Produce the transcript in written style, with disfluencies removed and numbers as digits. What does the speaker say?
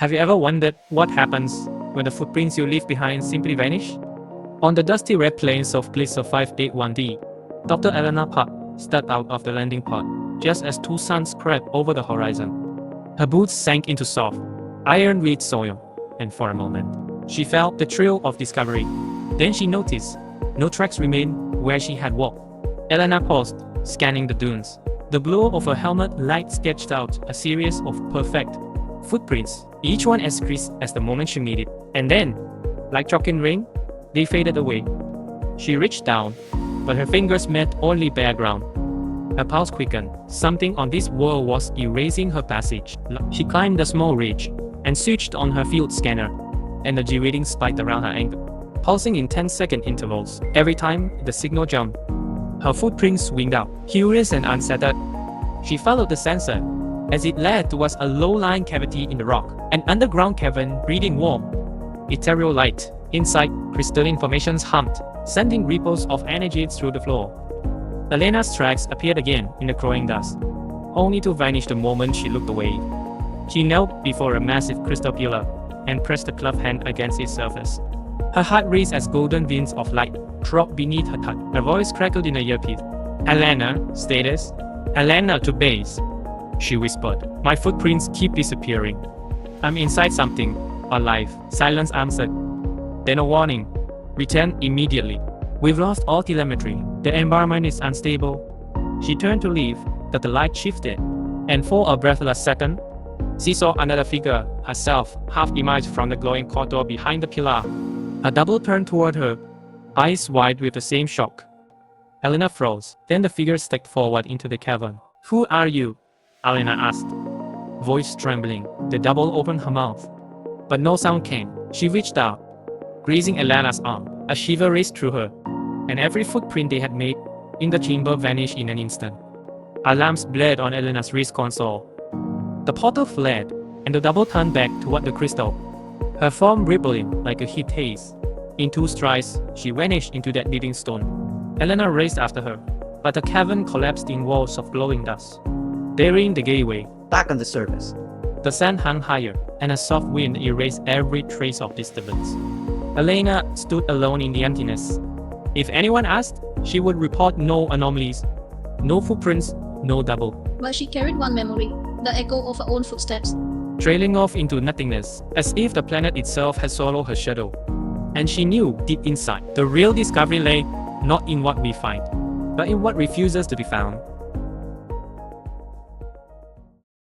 Have you ever wondered what happens when the footprints you leave behind simply vanish? On the dusty red plains of Gliese-581d, Dr. Elena Park stepped out of the landing pod just as two suns crept over the horizon. Her boots sank into soft, iron-red soil, and for a moment, she felt the thrill of discovery. Then she noticed no tracks remained where she had walked. Elena paused, scanning the dunes. The glow of her helmet light sketched out a series of perfect footprints, each one as crisp as the moment she made it. And then, like chalk in rain, they faded away. She reached down, but her fingers met only bare ground. Her pulse quickened. Something on this world was erasing her passage. She climbed a small ridge and switched on her field scanner. Energy readings spiked around her ankle, pulsing in 10-second intervals. Every time the signal jumped, her footprints winged out. Curious and unsettled, she followed the sensor as it led towards a low-lying cavity in the rock, an underground cavern breathing warm, ethereal light. Inside, crystalline formations hummed, sending ripples of energy through the floor. Elena's tracks appeared again in the growing dust, only to vanish the moment she looked away. She knelt before a massive crystal pillar and pressed a gloved hand against its surface. Her heart raced as golden veins of light dropped beneath her touch. Her voice crackled in her earpiece. "Elena, status? Elena to base," she whispered. "My footprints keep disappearing. I'm inside something, alive." Silence answered. Then a warning. "Return immediately. We've lost all telemetry. The environment is unstable." She turned to leave, but the light shifted, and for a breathless second, she saw another figure, herself, half emerged from the glowing corridor behind the pillar. A double turned toward her, eyes wide with the same shock. Elena froze. Then the figure stepped forward into the cavern. "Who are you?" Elena asked, voice trembling. The double opened her mouth, but no sound came. She reached out, grazing Elena's arm. A shiver raced through her, and every footprint they had made in the chamber vanished in an instant. Alarms blared on Elena's wrist console. The portal fled, and the double turned back toward the crystal, her form rippling like a heat haze. In 2 strides, she vanished into that leading stone. Elena raced after her, but the cavern collapsed in walls of glowing dust, burying the gateway. Back on the surface. The sand hung higher, and a soft wind erased every trace of disturbance. Elena stood alone in the emptiness. If anyone asked, she would report no anomalies, no footprints, no double. But she carried one memory, the echo of her own footsteps. Trailing off into nothingness, as if the planet itself had swallowed her shadow. And she knew deep inside, the real discovery lay not in what we find, but in what refuses to be found.